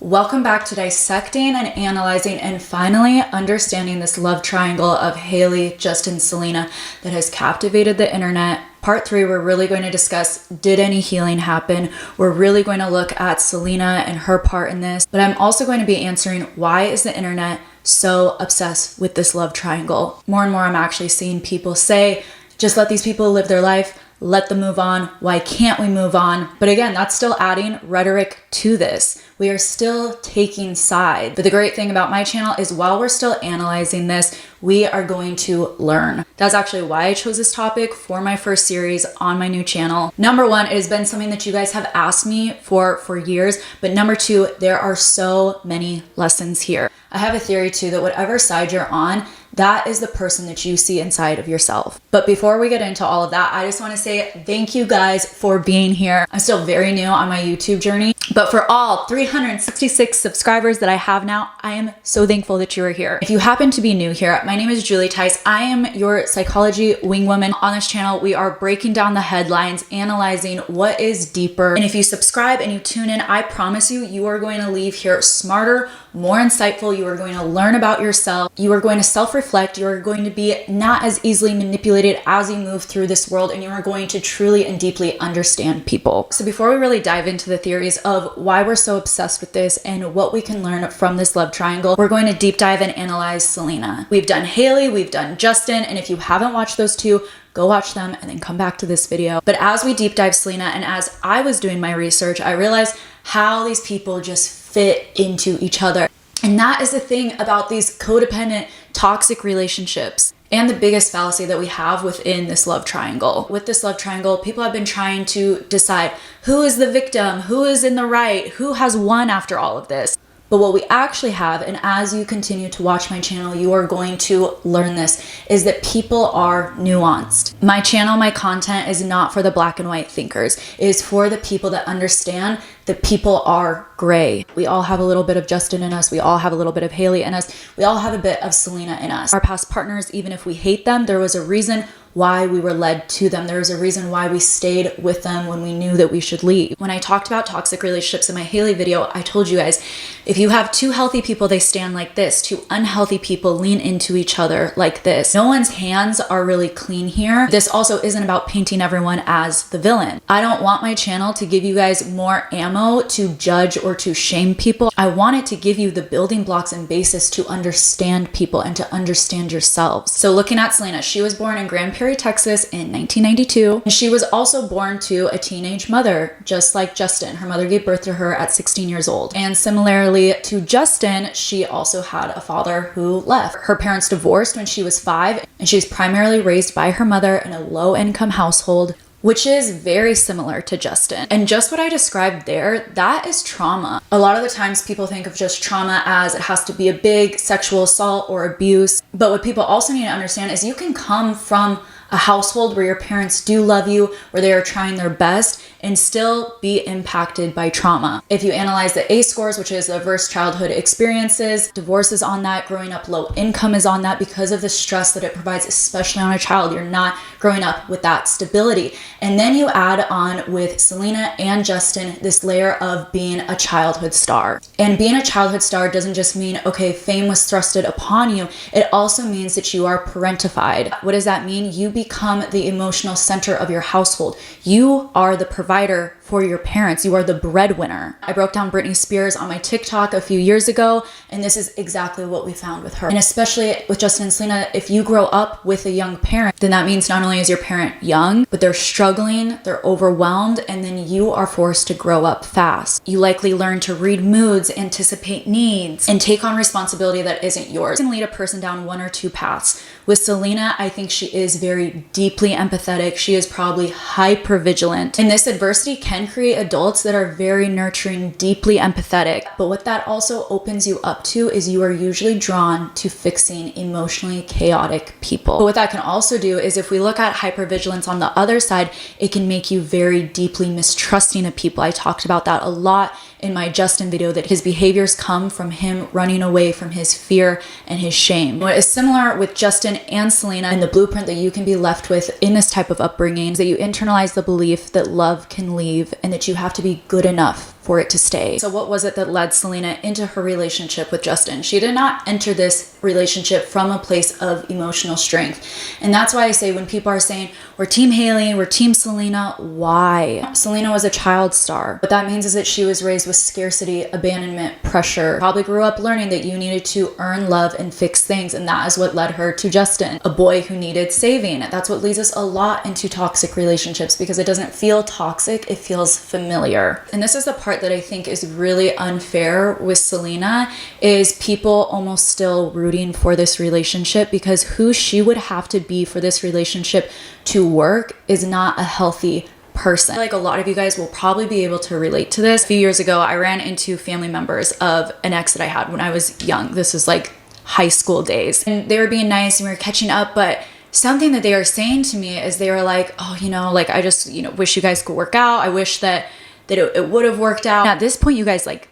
Welcome back to dissecting and analyzing and finally understanding this love triangle of Hailey, Justin, Selena that has captivated the internet. Part 3, we're really going to discuss, did any healing happen? We're really going to look at Selena and her part in this, but I'm also going to be answering, why is the internet so obsessed with this love triangle? More and more I'm actually seeing people say, just let these people live their life, let them move on. Why can't we move on? But again, that's still adding rhetoric to this. We are still taking sides. But the great thing about my channel is while we're still analyzing this, we are going to learn. That's actually why I chose this topic for my first series on my new channel. Number one, it has been something that you guys have asked me for years. But number two, there are so many lessons here. I have a theory too that whatever side you're on, that is the person that you see inside of yourself. But before we get into all of that, I just want to say thank you guys for being here. I'm still very new on my YouTube journey, but for all 366 subscribers that I have now, I am so thankful that you are here. If you happen to be new here, my name is Julie Tice. I am your psychology wingwoman. On this channel, we are breaking down the headlines, analyzing what is deeper. And if you subscribe and you tune in, I promise you, you are going to leave here smarter, more insightful. You are going to learn about yourself. You are going to self-reflect. You are going to be not as easily manipulated as you move through this world, and you are going to truly and deeply understand people. So before we really dive into the theories of why we're so obsessed with this and what we can learn from this love triangle, we're going to deep dive and analyze Selena. We've done Hailey, we've done Justin, and if you haven't watched those two, go watch them and then come back to this video. But as we deep dive Selena and as I was doing my research, I realized how these people just fit into each other. And that is the thing about these codependent, toxic relationships and the biggest fallacy that we have within this love triangle. With this love triangle, people have been trying to decide who is the victim, who is in the right, who has won after all of this. But what we actually have, and as you continue to watch my channel, you are going to learn this, is that people are nuanced. My channel, my content is not for the black and white thinkers. It is for the people that understand that people are gray. We all have a little bit of Justin in us. We all have a little bit of Hailey in us. We all have a bit of Selena in us. Our past partners, even if we hate them, there was a reason why we were led to them. There was a reason why we stayed with them when we knew that we should leave. When I talked about toxic relationships in my Hailey video, I told you guys, if you have two healthy people, they stand like this. Two unhealthy people lean into each other like this. No one's hands are really clean here. This also isn't about painting everyone as the villain. I don't want my channel to give you guys more ammo to judge or to shame people. I want it to give you the building blocks and basis to understand people and to understand yourselves. So looking at Selena, she was born in Grand Prairie, Texas in 1992. And she was also born to a teenage mother, just like Justin. Her mother gave birth to her at 16 years old. And similarly to Justin, she also had a father who left. Her parents divorced when she was 5, and she was primarily raised by her mother in a low-income household, which is very similar to Justin. And just what I described there, that is trauma. A lot of the times people think of just trauma as it has to be a big sexual assault or abuse. But what people also need to understand is you can come from a household where your parents do love you, where they are trying their best, and still be impacted by trauma. If you analyze the ACE scores, which is adverse childhood experiences, divorce is on that, growing up low income is on that because of the stress that it provides, especially on a child. You're not growing up with that stability. And then you add on with Selena and Justin this layer of being a childhood star. And being a childhood star doesn't just mean, okay, fame was thrusted upon you. It also means that you are parentified. What does that mean? You become the emotional center of your household. You are the provider for your parents. You are the breadwinner. I broke down Britney Spears on my TikTok a few years ago, and this is exactly what we found with her. And especially with Justin and Selena, if you grow up with a young parent, then that means not only is your parent young, but they're struggling, they're overwhelmed, and then you are forced to grow up fast. You likely learn to read moods, anticipate needs, and take on responsibility that isn't yours. It can lead a person down one or two paths. With Selena, I think she is very deeply empathetic. She is probably hypervigilant. And this adversity can create adults that are very nurturing, deeply empathetic. But what that also opens you up to is you are usually drawn to fixing emotionally chaotic people. But what that can also do is if we look at hypervigilance on the other side, it can make you very deeply mistrusting of people. I talked about that a lot in my Justin video, that his behaviors come from him running away from his fear and his shame. What is similar with Justin and Selena, and the blueprint that you can be left with in this type of upbringing, is that you internalize the belief that love can leave and that you have to be good enough for it to stay. So what was it that led Selena into her relationship with Justin? She did not enter this relationship from a place of emotional strength. And that's why I say when people are saying, we're team Hailey, we're team Selena, why? Selena was a child star. What that means is that she was raised with scarcity, abandonment, pressure. Probably grew up learning that you needed to earn love and fix things. And that is what led her to Justin, a boy who needed saving. That's what leads us a lot into toxic relationships, because it doesn't feel toxic, it feels familiar. And this is the part that I think is really unfair with Selena, is people almost still rooting for this relationship, because who she would have to be for this relationship to work is not a healthy person. Like a lot of you guys will probably be able to relate to this. A few years ago, I ran into family members of an ex that I had when I was young. This is like high school days. And they were being nice and we were catching up, but something that they were saying to me is they were like, oh, like I just, wish you guys could work out. I wish that it would have worked out. And at this point, you guys, like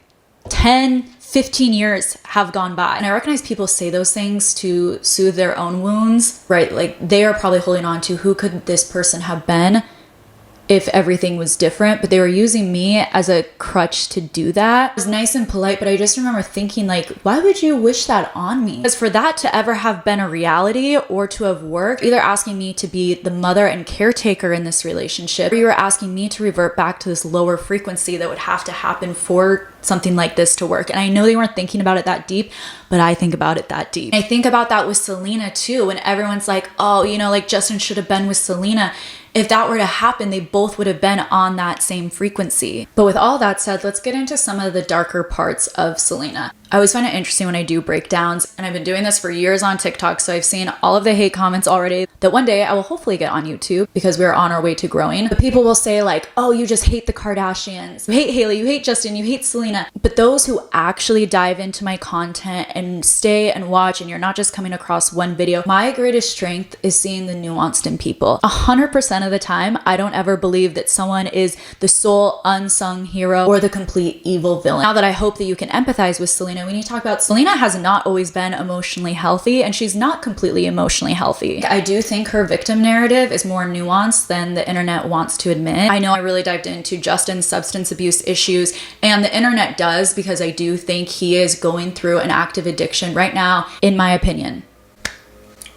10, 15 years have gone by. And I recognize people say those things to soothe their own wounds, right? Like they are probably holding on to who could this person have been if everything was different, but they were using me as a crutch to do that. It was nice and polite, but I just remember thinking like, why would you wish that on me? Because for that to ever have been a reality or to have worked, either asking me to be the mother and caretaker in this relationship, or you were asking me to revert back to this lower frequency that would have to happen for something like this to work. And I know they weren't thinking about it that deep, but I think about it that deep. And I think about that with Selena too, when everyone's like, oh, like Justin should have been with Selena. If that were to happen, they both would have been on that same frequency. But with all that said, let's get into some of the darker parts of Selena. I always find it interesting when I do breakdowns, and I've been doing this for years on TikTok, so I've seen all of the hate comments already that one day I will hopefully get on YouTube, because we're on our way to growing. But people will say like, oh, you just hate the Kardashians. You hate Hailey, you hate Justin, you hate Selena. But those who actually dive into my content and stay and watch, and you're not just coming across one video, my greatest strength is seeing the nuanced in people. 100% of the time, I don't ever believe that someone is the sole unsung hero or the complete evil villain. Now that I hope that you can empathize with Selena, we need to talk about Selena has not always been emotionally healthy, and she's not completely emotionally healthy. I do think her victim narrative is more nuanced than the internet wants to admit. I know I really dived into Justin's substance abuse issues, and the internet does, because I do think he is going through an active addiction right now, in my opinion,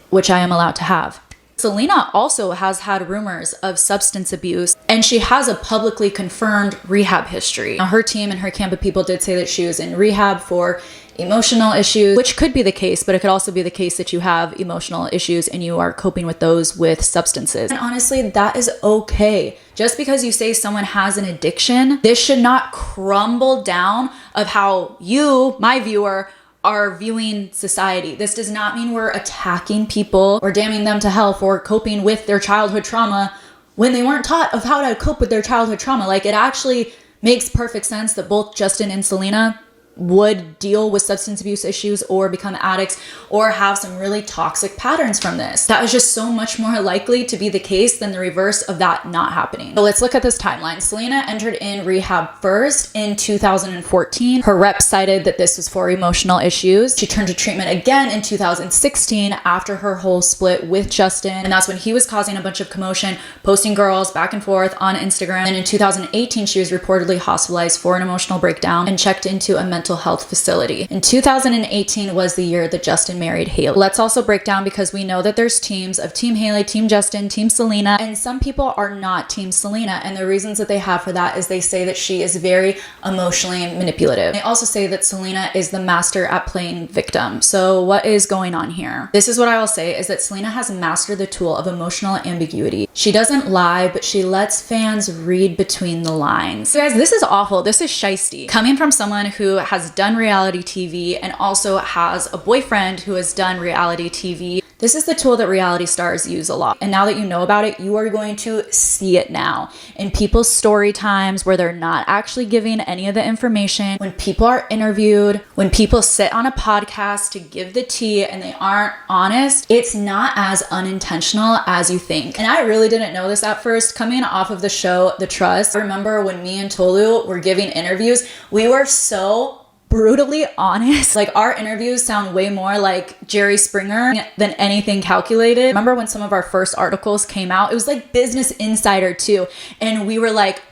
which I am allowed to have. Selena also has had rumors of substance abuse, and she has a publicly confirmed rehab history. Now, her team and her camp of people did say that she was in rehab for emotional issues, which could be the case, but it could also be the case that you have emotional issues and you are coping with those with substances. And honestly, that is okay. Just because you say someone has an addiction, this should not crumble down of how you, my viewer, are viewing society. This does not mean we're attacking people or damning them to hell for coping with their childhood trauma when they weren't taught of how to cope with their childhood trauma. Like, it actually makes perfect sense that both Justin and Selena would deal with substance abuse issues or become addicts or have some really toxic patterns from this. That is just so much more likely to be the case than the reverse of that not happening. So let's look at this timeline. Selena entered in rehab first in 2014. Her rep cited that this was for emotional issues. She turned to treatment again in 2016 after her whole split with Justin, and that's when he was causing a bunch of commotion, posting girls back and forth on Instagram. And in 2018, she was reportedly hospitalized for an emotional breakdown and checked into a mental health facility. In 2018 was the year that Justin married Hailey. Let's also break down, because we know that there's teams of Team Hailey, Team Justin, Team Selena, and some people are not Team Selena. And the reasons that they have for that is they say that she is very emotionally manipulative. They also say that Selena is the master at playing victim. So what is going on here? This is what I will say, is that Selena has mastered the tool of emotional ambiguity. She doesn't lie, but she lets fans read between the lines. So guys, this is awful. This is shiesty. Coming from someone who has done reality TV and also has a boyfriend who has done reality TV, this is the tool that reality stars use a lot. And now that you know about it, you are going to see it now in people's story times where they're not actually giving any of the information. When people are interviewed, when people sit on a podcast to give the tea and they aren't honest, it's not as unintentional as you think. And I really didn't know this at first. Coming off of the show, The Trust, I remember when me and Tolu were giving interviews, we were so brutally honest. Like, our interviews sound way more like Jerry Springer than anything calculated. Remember when some of our first articles came out? It was like Business Insider too. And we were like,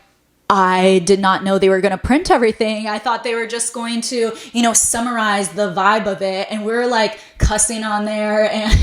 I did not know they were going to print everything. I thought they were just going to, summarize the vibe of it. And we were like cussing on there and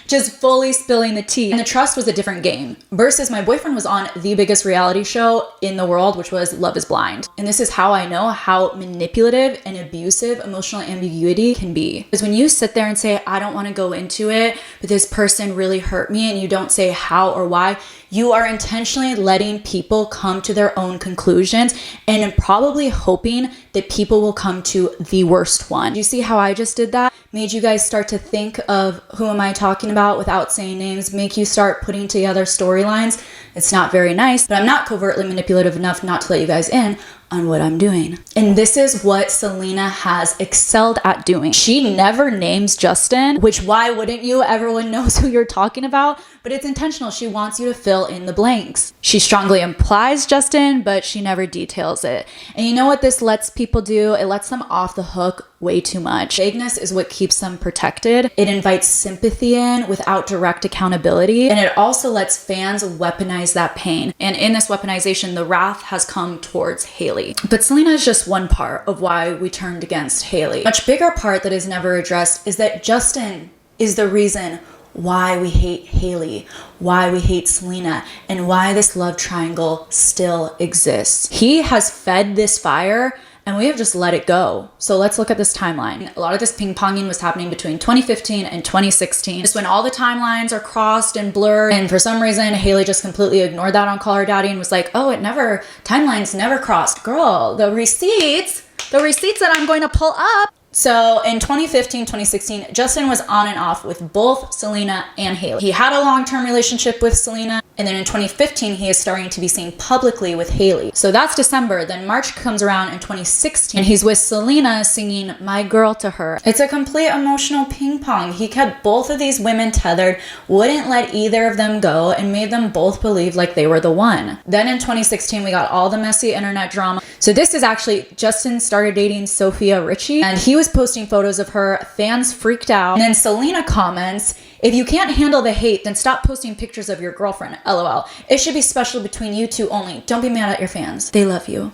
just fully spilling the tea. And the trust was a different game versus my boyfriend was on the biggest reality show in the world, which was Love is Blind. And this is how I know how manipulative and abusive emotional ambiguity can be. Because when you sit there and say, I don't want to go into it, but this person really hurt me, and you don't say how or why, you are intentionally letting people come to their own conclusions and probably hoping that people will come to the worst one. You see how I just did that? Made you guys start to think of who am I talking about without saying names, make you start putting together storylines. It's not very nice, but I'm not covertly manipulative enough not to let you guys in on what I'm doing. And this is what Selena has excelled at doing. She never names Justin, which why wouldn't you? Everyone knows who you're talking about, but it's intentional. She wants you to fill in the blanks. She strongly implies Justin, but she never details it. And you know what this lets people do? It lets them off the hook way too much. Vagueness is what keeps them protected. It invites sympathy in without direct accountability. And it also lets fans weaponize that pain. And in this weaponization, the wrath has come towards Hailey. But Selena is just one part of why we turned against Hailey. Much bigger part that is never addressed is that Justin is the reason why we hate Hailey, why we hate Selena, and why this love triangle still exists. He has fed this fire and we have just let it go. So let's look at this timeline. A lot of this ping-ponging was happening between 2015 and 2016. Just when all the timelines are crossed and blurred. And for some reason, Hailey just completely ignored that on Call Her Daddy and was like, oh, timelines never crossed. Girl, the receipts that I'm going to pull up. So in 2015, 2016, Justin was on and off with both Selena and Hailey. He had a long-term relationship with Selena, and then in 2015, he is starting to be seen publicly with Hailey. So that's December. Then March comes around in 2016, and he's with Selena singing My Girl to her. It's a complete emotional ping pong. He kept both of these women tethered, wouldn't let either of them go, and made them both believe like they were the one. Then in 2016, we got all the messy internet drama. So this is actually, Justin started dating Sophia Richie, and he was posting photos of her. Fans freaked out. And then Selena comments, if you can't handle the hate, then stop posting pictures of your girlfriend. LOL. It should be special between you two only. Don't be mad at your fans. They love you.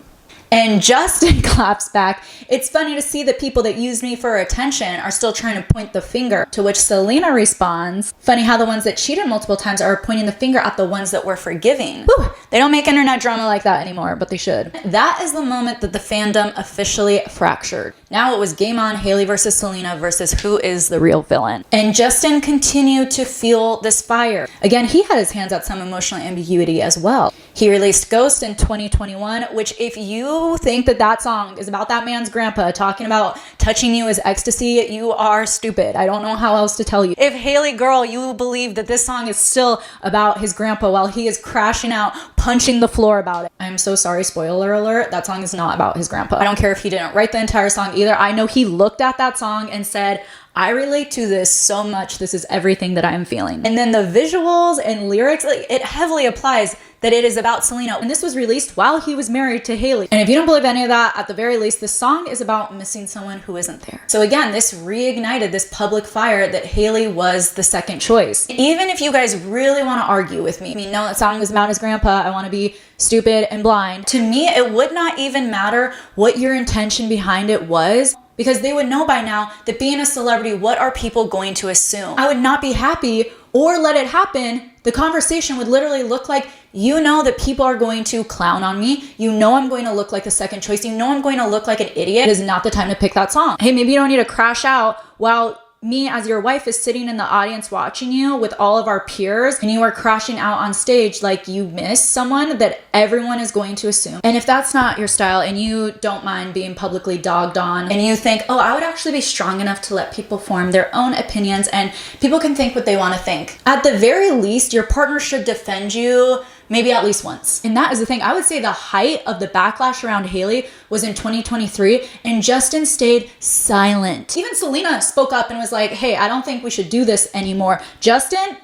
And Justin claps back, it's funny to see that people that use me for attention are still trying to point the finger, to which Selena responds, funny how the ones that cheated multiple times are pointing the finger at the ones that were forgiving. Whew, they don't make internet drama like that anymore, but they should. That is the moment that the fandom officially fractured. Now it was game on, Hailey versus Selena versus who is the real villain. And Justin continued to fuel this fire. Again, he had his hands at some emotional ambiguity as well. He released Ghost in 2021, which if you think that that song is about that man's grandpa talking about touching you as ecstasy, you are stupid. I don't know how else to tell you. If Hailey girl, you believe that this song is still about his grandpa while he is crashing out, punching the floor about it. I'm so sorry, spoiler alert, that song is not about his grandpa. I don't care if he didn't write the entire song either. I know he looked at that song and said, I relate to this so much. This is everything that I'm feeling. And then the visuals and lyrics, like, it heavily applies that it is about Selena. And this was released while he was married to Hailey. And if you don't believe any of that, at the very least, this song is about missing someone who isn't there. So again, this reignited this public fire that Hailey was the second choice. Even if you guys really want to argue with me, no, that song was about his grandpa, I want to be stupid and blind. To me, it would not even matter what your intention behind it was, because they would know by now that being a celebrity, what are people going to assume? I would not be happy or let it happen. The conversation would literally look like, you know that people are going to clown on me. You know I'm going to look like the second choice. You know I'm going to look like an idiot. It is not the time to pick that song. Hey, maybe you don't need to crash out while me as your wife is sitting in the audience watching you with all of our peers, and you are crashing out on stage like you miss someone that everyone is going to assume. And if that's not your style and you don't mind being publicly dogged on, and you think, oh, I would actually be strong enough to let people form their own opinions and people can think what they want to think. At the very least, your partner should defend you maybe at least once. And that is the thing. I would say the height of the backlash around Hailey was in 2023, and Justin stayed silent. Even Selena spoke up and was like, hey, I don't think we should do this anymore. Justin,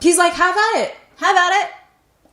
he's like, have at it. Have at it.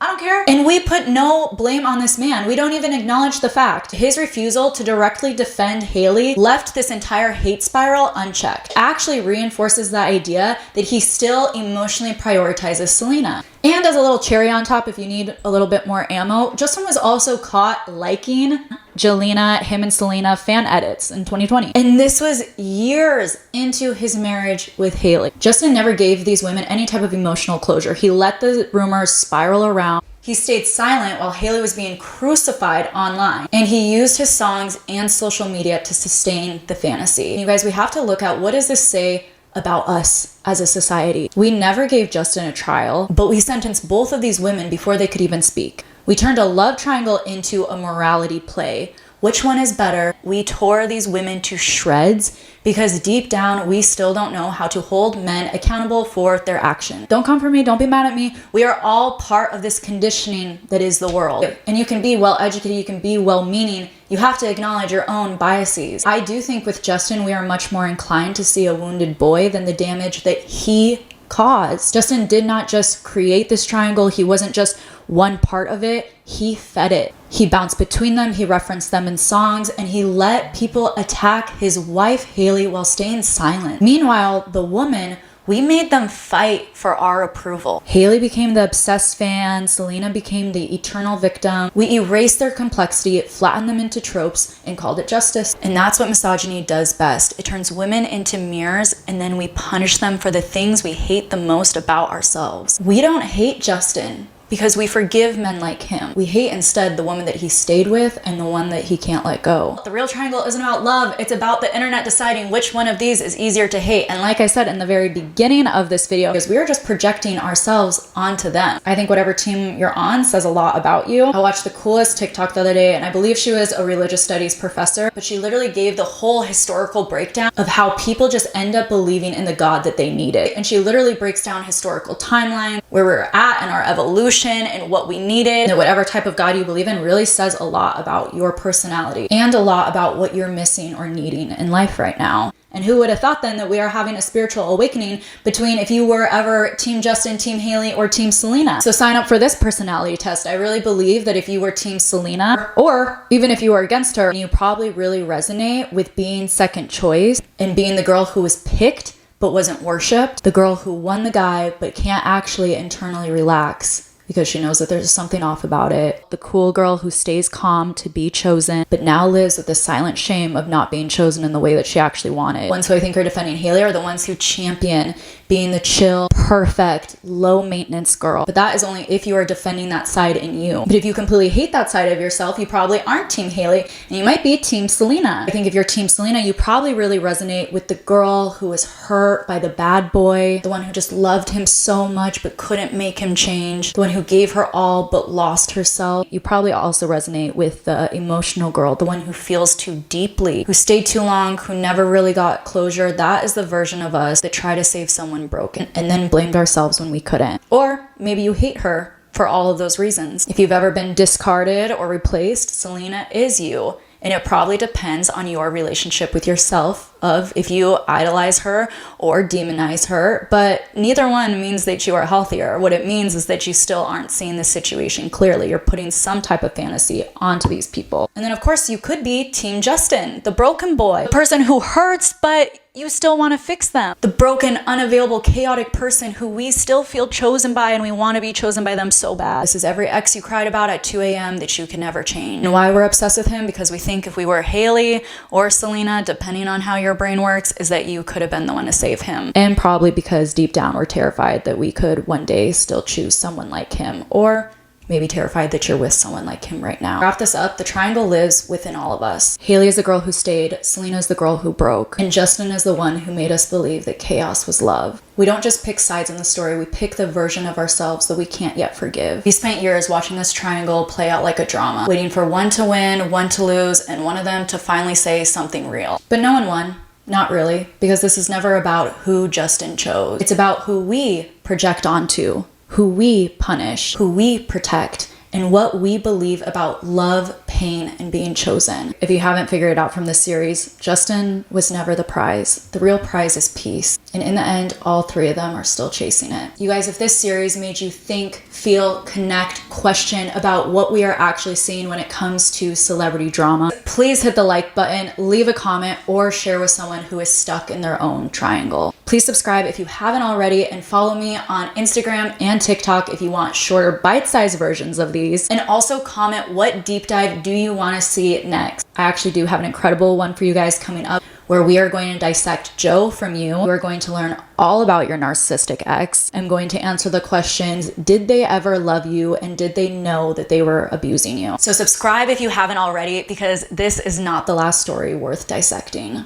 I don't care. And we put no blame on this man. We don't even acknowledge the fact. His refusal to directly defend Hailey left this entire hate spiral unchecked. Actually reinforces the idea that he still emotionally prioritizes Selena. And as a little cherry on top, if you need a little bit more ammo, Justin was also caught liking Jelena, him and Selena fan edits in 2020. And this was years into his marriage with Hailey. Justin never gave these women any type of emotional closure. He let the rumors spiral around. He stayed silent while Hailey was being crucified online. And he used his songs and social media to sustain the fantasy. And you guys, we have to look at, what does this say about us as a society? We never gave Justin a trial, but we sentenced both of these women before they could even speak. We turned a love triangle into a morality play. Which one is better? We tore these women to shreds because deep down, we still don't know how to hold men accountable for their actions. Don't come for me. Don't be mad at me. We are all part of this conditioning that is the world. And you can be well-educated. You can be well-meaning. You have to acknowledge your own biases. I do think with Justin, we are much more inclined to see a wounded boy than the damage that he caused. Justin did not just create this triangle. He wasn't just one part of it. He fed it. He bounced between them. He referenced them in songs, and he let people attack his wife, Hailey, while staying silent. Meanwhile, the woman, we made them fight for our approval. Hailey became the obsessed fan. Selena became the eternal victim. We erased their complexity, flattened them into tropes, and called it justice. And that's what misogyny does best. It turns women into mirrors, and then we punish them for the things we hate the most about ourselves. We don't hate Justin because we forgive men like him. We hate instead the woman that he stayed with and the one that he can't let go. The real triangle isn't about love. It's about the internet deciding which one of these is easier to hate. And like I said in the very beginning of this video, is we are just projecting ourselves onto them. I think whatever team you're on says a lot about you. I watched the coolest TikTok the other day, and I believe she was a religious studies professor, but she literally gave the whole historical breakdown of how people just end up believing in the God that they needed. And she literally breaks down historical timeline, where we're at in our evolution and what we needed. And whatever type of God you believe in really says a lot about your personality and a lot about what you're missing or needing in life right now. And who would have thought then that we are having a spiritual awakening between if you were ever Team Justin, Team Hailey, or Team Selena? So sign up for this personality test. I really believe that if you were Team Selena, or even if you were against her, you probably really resonate with being second choice and being the girl who was picked but wasn't worshipped, the girl who won the guy but can't actually internally relax because she knows that there's something off about it. The cool girl who stays calm to be chosen, but now lives with the silent shame of not being chosen in the way that she actually wanted. Ones who I think are defending Hailey are the ones who champion being the chill, perfect, low maintenance girl. But that is only if you are defending that side in you. But if you completely hate that side of yourself, you probably aren't Team Hailey, and you might be Team Selena. I think if you're Team Selena, you probably really resonate with the girl who was hurt by the bad boy, the one who just loved him so much but couldn't make him change, the one who gave her all but lost herself. You probably also resonate with the emotional girl, the one who feels too deeply, who stayed too long, who never really got closure. That is the version of us that try to save someone broken and then blamed ourselves when we couldn't. Or maybe you hate her for all of those reasons. If you've ever been discarded or replaced, Selena is you. And it probably depends on your relationship with yourself of if you idolize her or demonize her, but neither one means that you are healthier. What it means is that you still aren't seeing the situation clearly. You're putting some type of fantasy onto these people. And then of course you could be Team Justin, the broken boy, the person who hurts, but you still want to fix them. The broken, unavailable, chaotic person who we still feel chosen by and we want to be chosen by them so bad. This is every ex you cried about at 2 a.m. that you can never change. And why we're obsessed with him? Because we think if we were Hailey or Selena, depending on how your brain works, is that you could have been the one to save him. And probably because deep down we're terrified that we could one day still choose someone like him, or maybe terrified that you're with someone like him right now. To wrap this up, the triangle lives within all of us. Hailey is the girl who stayed, Selena is the girl who broke, and Justin is the one who made us believe that chaos was love. We don't just pick sides in the story, we pick the version of ourselves that we can't yet forgive. We spent years watching this triangle play out like a drama, waiting for one to win, one to lose, and one of them to finally say something real. But no one won. Not really, because this is never about who Justin chose. It's about who we project onto, who we punish, who we protect, and what we believe about love, pain in being chosen. If you haven't figured it out from this series, Justin was never the prize. The real prize is peace. And in the end, all three of them are still chasing it. You guys, if this series made you think, feel, connect, question about what we are actually seeing when it comes to celebrity drama, please hit the like button, leave a comment, or share with someone who is stuck in their own triangle. Please subscribe if you haven't already, and follow me on Instagram and TikTok if you want shorter bite-sized versions of these. And also comment, what deep dive do you want to see next? I actually do have an incredible one for you guys coming up, where we are going to dissect Joe from you. We're going to learn all about your narcissistic ex. I'm going to answer the questions, did they ever love you, and did they know that they were abusing you? So subscribe if you haven't already, because this is not the last story worth dissecting.